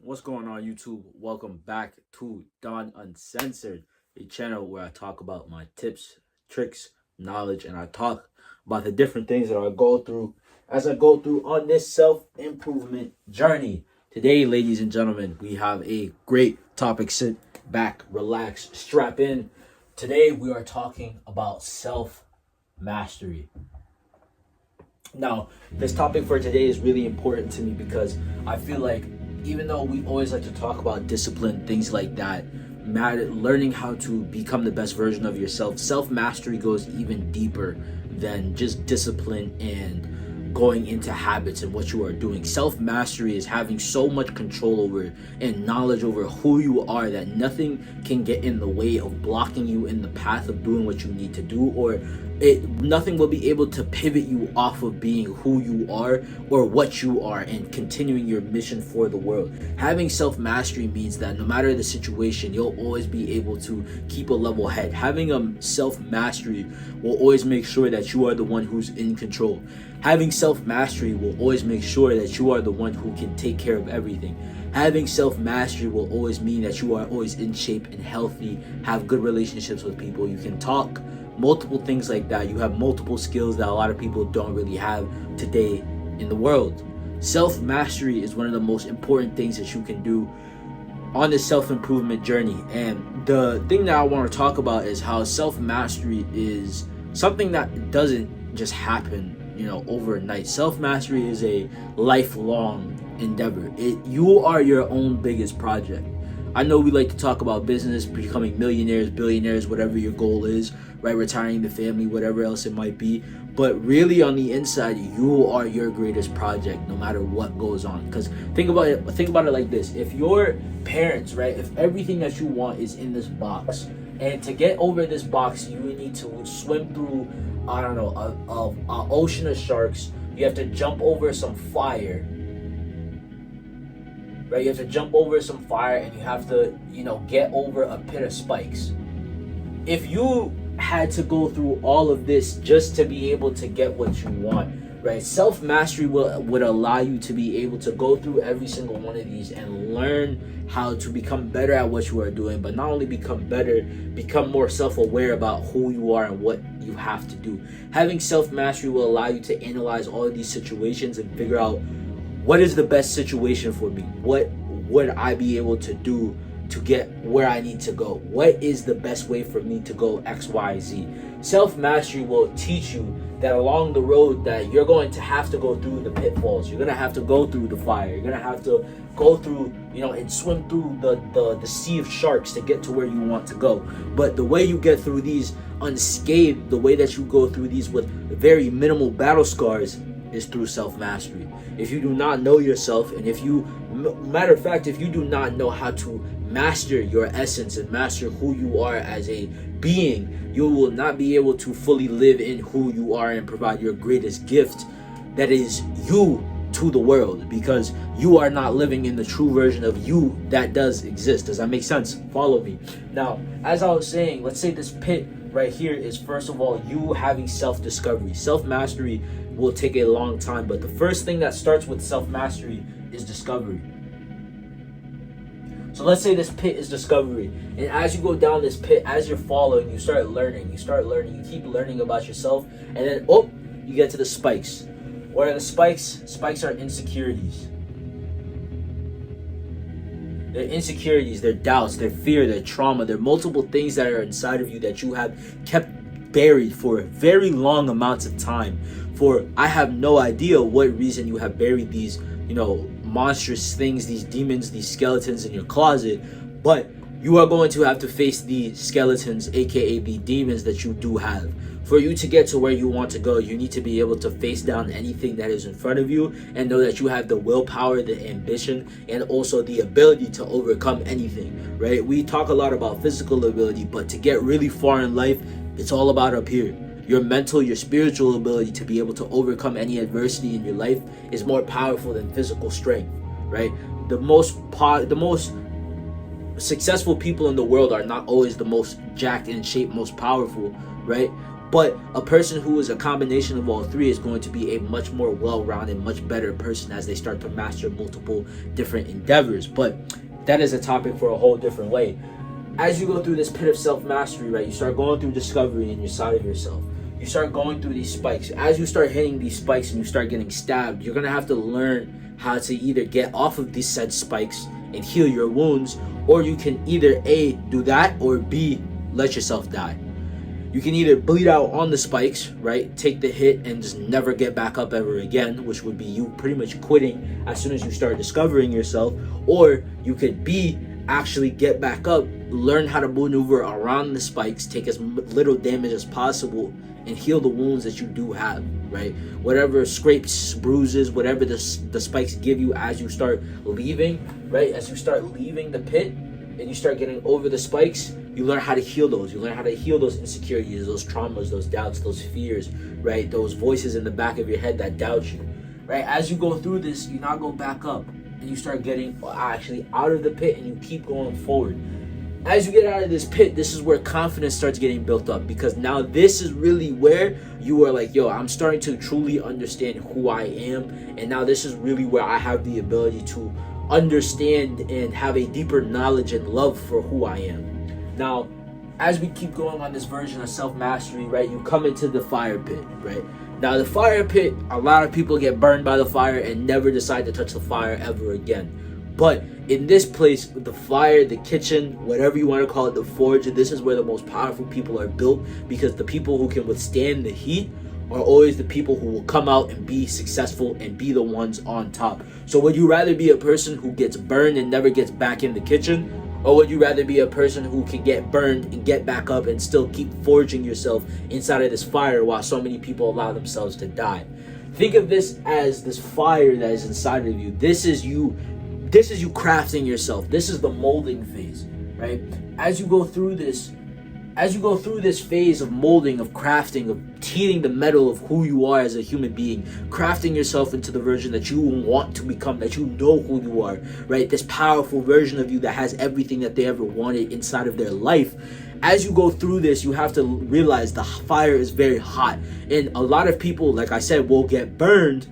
What's going on, YouTube? Welcome back to Don Uncensored, a channel where I talk about my tips, tricks, knowledge, and I talk about the different things that I go through as I go through on this self-improvement journey. Today, ladies and gentlemen, we have a great topic. Sit back, relax, strap in. Today, we are talking about self-mastery. Now, this topic for today is really important to me because I feel like even though we always like to talk about discipline, things like that, learning how to become the best version of yourself, self-mastery goes even deeper than just discipline and going into habits and what you are doing. Self-mastery is having so much control over and knowledge over who you are that nothing can get in the way of blocking you in the path of doing what you need to do, or nothing will be able to pivot you off of being who you are or what you are and continuing your mission for the world. Having self-mastery means that no matter the situation, you'll always be able to keep a level head. Having self-mastery will always make sure that you are the one who's in control. Having self-mastery will always make sure that you are the one who can take care of everything. Having self-mastery will always mean that you are always in shape and healthy, have good relationships with people, you can talk, multiple things like that. You have multiple skills that a lot of people don't really have today in the world. Self-mastery is one of the most important things that you can do on this self-improvement journey. And the thing that I want to talk about is how self-mastery is something that doesn't just happen overnight. Self-mastery is a lifelong endeavor. You are your own biggest project. I know we like to talk about business, becoming millionaires, billionaires, whatever your goal is, right? Retiring the family, whatever else it might be. But really on the inside, you are your greatest project no matter what goes on. Because think about it like this. If your parents, right, if everything that you want is in this box, and to get over this box, you need to swim through, I don't know, an ocean of sharks. You have to jump over some fire. Right, you have to jump over some fire and you have to, get over a pit of spikes. If you had to go through all of this just to be able to get what you want, right? Self-mastery would allow you to be able to go through every single one of these and learn how to become better at what you are doing, but not only become better, become more self-aware about who you are and what you have to do. Having self-mastery will allow you to analyze all of these situations and figure out what is the best situation for me? What would I be able to do to get where I need to go? What is the best way for me to go X, Y, Z? Self-mastery will teach you that along the road that you're going to have to go through the pitfalls. You're going to have to go through the fire. You're going to have to go through, and swim through the sea of sharks to get to where you want to go. But the way you get through these unscathed, the way that you go through these with very minimal battle scars, is through self-mastery. If you do not know yourself, and if you do not know how to master your essence and master who you are as a being, you will not be able to fully live in who you are and provide your greatest gift, that is you, to the world, because you are not living in the true version of you that does exist. Does that make sense? Follow me. Now, as I was saying, let's say this pit right here is, first of all, you having self-discovery. Self-mastery will take a long time, but the first thing that starts with self-mastery is discovery. So let's say this pit is discovery, and as you go down this pit, as you're following, you start learning, you keep learning about yourself, and then you get to the spikes. What are the spikes? Spikes are insecurities. They're insecurities, they're doubts, they're fear, they're trauma, they're multiple things that are inside of you that you have kept buried for very long amounts of time. For I have no idea what reason you have buried these, monstrous things, these demons, these skeletons in your closet, but you are going to have to face the skeletons, aka the demons that you do have. For you to get to where you want to go, you need to be able to face down anything that is in front of you and know that you have the willpower, the ambition, and also the ability to overcome anything, right? We talk a lot about physical ability, but to get really far in life, it's all about up here. Your mental, your spiritual ability to be able to overcome any adversity in your life is more powerful than physical strength, right? The most successful people in the world are not always the most jacked in shape, most powerful, right? But a person who is a combination of all three is going to be a much more well-rounded, much better person as they start to master multiple different endeavors. But that is a topic for a whole different way. As you go through this pit of self-mastery, right, you start going through discovery in your side of yourself. You start going through these spikes. As you start hitting these spikes and you start getting stabbed, you're going to have to learn how to either get off of these said spikes and heal your wounds, or you can either A, do that, or B, let yourself die. You can either bleed out on the spikes, right? Take the hit and just never get back up ever again, which would be you pretty much quitting as soon as you start discovering yourself. Or you could B, actually get back up, learn how to maneuver around the spikes, take as little damage as possible, and heal the wounds that you do have, right? Whatever scrapes, bruises, whatever the spikes give you as you start leaving, right? As you start leaving the pit and you start getting over the spikes, you learn how to heal those. You learn how to heal those insecurities, those traumas, those doubts, those fears, right? Those voices in the back of your head that doubt you, right? As you go through this, you now go back up and you start getting actually out of the pit and you keep going forward. As you get out of this pit, this is where confidence starts getting built up, because now this is really where you are like, yo, I'm starting to truly understand who I am. And now this is really where I have the ability to understand and have a deeper knowledge and love for who I am. Now, as we keep going on this version of self-mastery, right, you come into the fire pit, right? Now, the fire pit, a lot of people get burned by the fire and never decide to touch the fire ever again. But in this place, the fire, the kitchen, whatever you want to call it, the forge, this is where the most powerful people are built, because the people who can withstand the heat are always the people who will come out and be successful and be the ones on top. So would you rather be a person who gets burned and never gets back in the kitchen? Or would you rather be a person who can get burned and get back up and still keep forging yourself inside of this fire while so many people allow themselves to die? Think of this as this fire that is inside of you. This is you crafting yourself. This is the molding phase, right? As you go through this phase of molding, of crafting, of teaching the metal of who you are as a human being, crafting yourself into the version that you want to become, that you know who you are, right? This powerful version of you that has everything that they ever wanted inside of their life. As you go through this, you have to realize the fire is very hot. And a lot of people, like I said, will get burned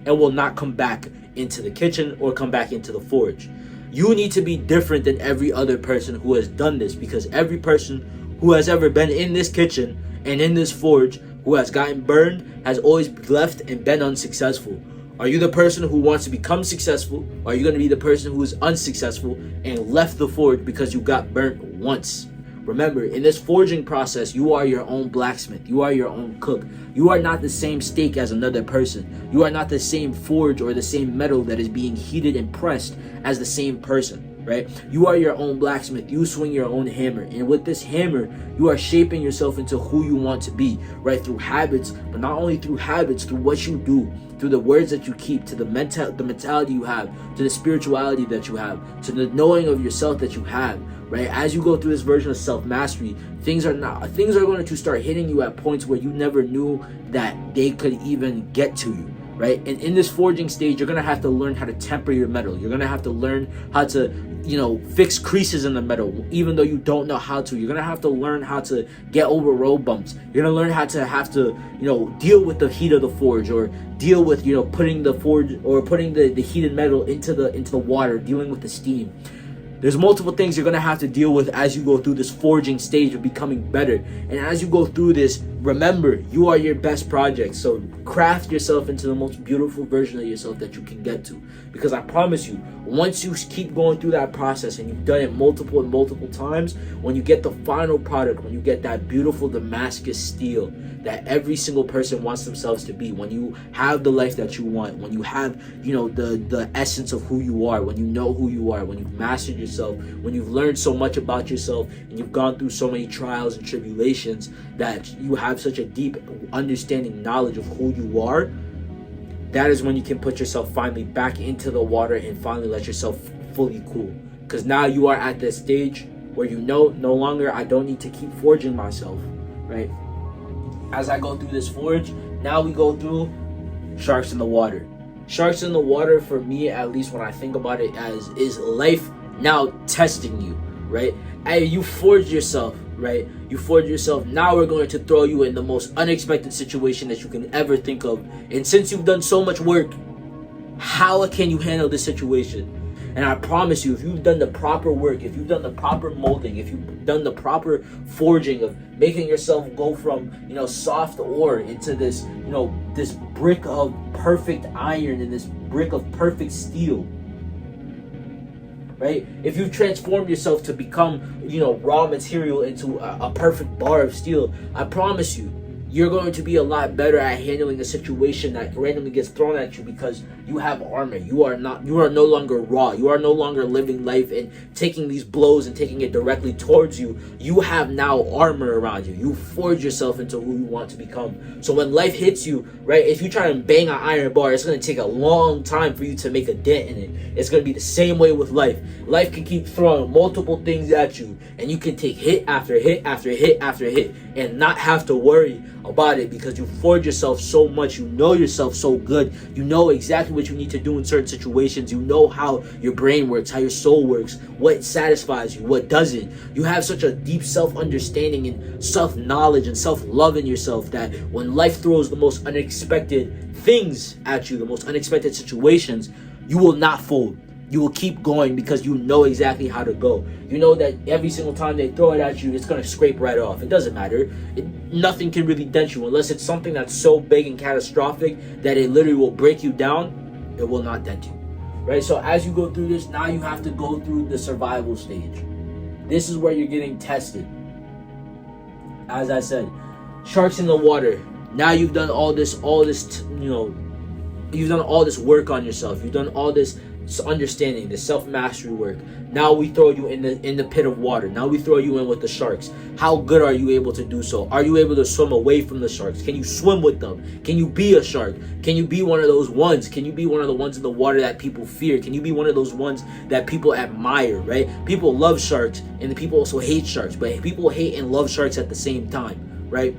and will not come back into the kitchen or come back into the forge. You need to be different than every other person who has done this, because every person who has ever been in this kitchen and in this forge who has gotten burned has always left and been unsuccessful. Are you the person who wants to become successful? Or are you going to be the person who is unsuccessful and left the forge because you got burnt once? Remember, in this forging process, you are your own blacksmith. You are your own cook. You are not the same steak as another person. You are not the same forge or the same metal that is being heated and pressed as the same person, right? You are your own blacksmith. You swing your own hammer. And with this hammer, you are shaping yourself into who you want to be, right? Through habits, but not only through habits, through what you do, through the words that you keep, to the mentality you have, to the spirituality that you have, to the knowing of yourself that you have, right? As you go through this version of self-mastery, things are going to start hitting you at points where you never knew that they could even get to you, right? And in this forging stage, you're going to have to learn how to temper your metal. You're going to have to learn how to, fix creases in the metal, even though you don't know how to. You're going to have to learn how to get over road bumps. You're going to learn how to deal with the heat of the forge, or deal with, putting the forge or putting the heated metal into the water, dealing with the steam. There's multiple things you're going to have to deal with as you go through this forging stage of becoming better. And as you go through this, remember, you are your best project. So craft yourself into the most beautiful version of yourself that you can get to. Because I promise you, once you keep going through that process and you've done it multiple times, when you get the final product, when you get that beautiful Damascus steel that every single person wants themselves to be, when you have the life that you want, when you have, the essence of who you are, when you know who you are, when you've mastered yourself, when you've learned so much about yourself and you've gone through so many trials and tribulations that you have such a deep understanding, knowledge of who you are, that is when you can put yourself finally back into the water and finally let yourself fully cool. Because now you are at this stage where no longer I don't need to keep forging myself, right? As I go through this forge, now we go through sharks in the water. Sharks in the water, for me, at least when I think about it, is life now testing you, right? And you forge yourself, right? You forge yourself. Now we're going to throw you in the most unexpected situation that you can ever think of. And since you've done so much work, how can you handle this situation? And I promise you, if you've done the proper work, if you've done the proper molding, if you've done the proper forging of making yourself go from, soft ore into this, this brick of perfect iron and this brick of perfect steel, right? If you've transformed yourself to become, raw material into a perfect bar of steel, I promise you, you're going to be a lot better at handling a situation that randomly gets thrown at you because you have armor. You are no longer raw. You are no longer living life and taking these blows and taking it directly towards you. You have now armor around you. You forge yourself into who you want to become. So when life hits you, right, if you try and bang an iron bar, it's going to take a long time for you to make a dent in it. It's going to be the same way with life. Life can keep throwing multiple things at you, and you can take hit after hit after hit after hit and not have to worry about it because you forge yourself so much. You know yourself so good. You know exactly what you need to do in certain situations. You know how your brain works, how your soul works, what satisfies you, what doesn't. You have such a deep self-understanding and self-knowledge and self-love in yourself that when life throws the most unexpected things at you, the most unexpected situations, you will not fold. You will keep going because you know exactly how to go. You know that every single time they throw it at you, it's going to scrape right off. It doesn't matter. Nothing can really dent you unless it's something that's so big and catastrophic that it literally will break you down. It will not dent you, right? So as you go through this, now you have to go through the survival stage. This is where you're getting tested. As I said, sharks in the water. Now you've done all this, you've done all this work on yourself. You've done all this understanding, the self-mastery work. Now we throw you in the pit of water. Now we throw you in with the sharks. How good are you able to do so? Are you able to swim away from the sharks? Can you swim with them? Can you be a shark? Can you be one of those ones? Can you be one of the ones in the water that people fear? Can you be one of those ones that people admire, right? People love sharks and people also hate sharks, but people hate and love sharks at the same time, right?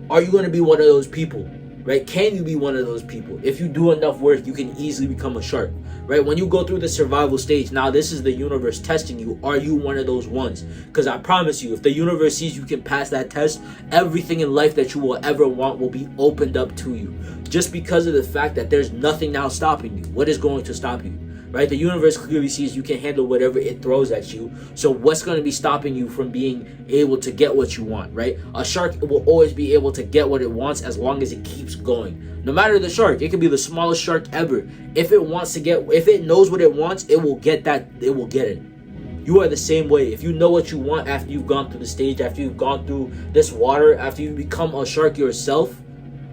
Are you going to be one of those people? Right? Can you be one of those people? If you do enough work, you can easily become a shark, right? When you go through the survival stage, now this is the universe testing you. Are you one of those ones? Because I promise you, if the universe sees you can pass that test, everything in life that you will ever want will be opened up to you. Just because of the fact that there's nothing now stopping you. What is going to stop you? Right? The universe clearly sees you can handle whatever it throws at you. So what's going to be stopping you from being able to get what you want, right? A shark will always be able to get what it wants as long as it keeps going. No matter the shark, it could be the smallest shark ever. If it knows what it wants, it will get that, it will get it. You are the same way. If you know what you want after you've gone through the stage, after you've gone through this water, after you become a shark yourself,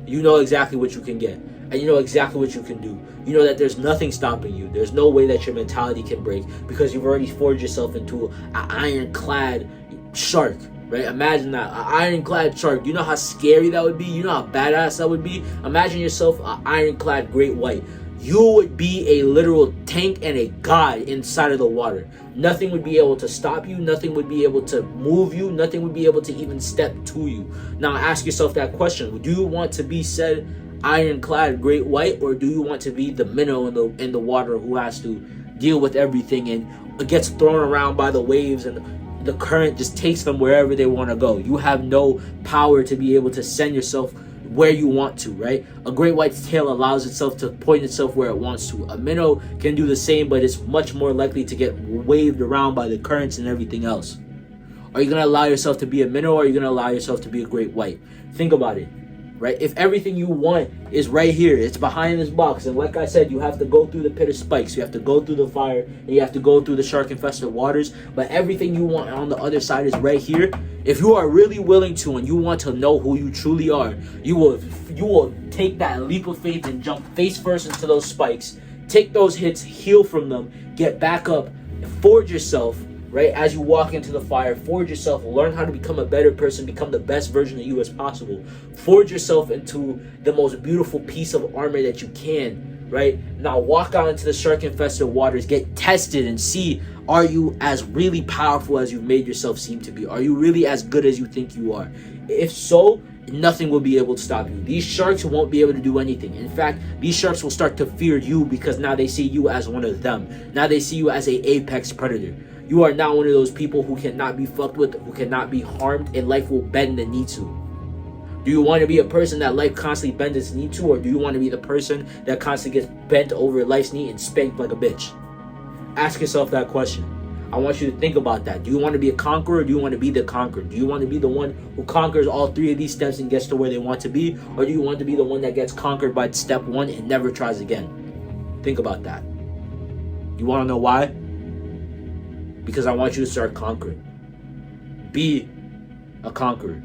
you know exactly what you can get. And you know exactly what you can do. You know that there's nothing stopping you. There's no way that your mentality can break because you've already forged yourself into an ironclad shark, right? Imagine that, an ironclad shark. You know how scary that would be? You know how badass that would be? Imagine yourself an ironclad great white. You would be a literal tank and a god inside of the water. Nothing would be able to stop you. Nothing would be able to move you. Nothing would be able to even step to you. Now ask yourself that question. Do you want to be said ironclad great white, or do you want to be the minnow in the water who has to deal with everything and gets thrown around by the waves and the current just takes them wherever they want to go? You have no power to be able to send yourself where you want to, right? A great white's tail allows itself to point itself where it wants to. A minnow can do the same, but it's much more likely to get waved around by the currents and everything else. Are you going to allow yourself to be a minnow, or are you going to allow yourself to be a great white? Think about it. Right? If everything you want is right here, it's behind this box, and like I said, you have to go through the pit of spikes, you have to go through the fire, and you have to go through the shark infested waters, but everything you want on the other side is right here. If you are really willing to and you want to know who you truly are, you will take that leap of faith and jump face first into those spikes, take those hits, heal from them, get back up, and forge yourself. Right? As you walk into the fire, forge yourself, learn how to become a better person, become the best version of you as possible. Forge yourself into the most beautiful piece of armor that you can, right? Now walk out into the shark-infested waters, get tested and see, are you as really powerful as you've made yourself seem to be? Are you really as good as you think you are? If so, nothing will be able to stop you. These sharks won't be able to do anything. In fact, these sharks will start to fear you because now they see you as one of them. Now they see you as an apex predator. You are not one of those people who cannot be fucked with, who cannot be harmed, and life will bend the knee to. Do you want to be a person that life constantly bends its knee to, or do you want to be the person that constantly gets bent over life's knee and spanked like a bitch? Ask yourself that question. I want you to think about that. Do you want to be a conqueror, or do you want to be the conquered? Do you want to be the one who conquers all three of these steps and gets to where they want to be, or do you want to be the one that gets conquered by step one and never tries again? Think about that. You want to know why? Because I want you to start conquering. Be a conqueror.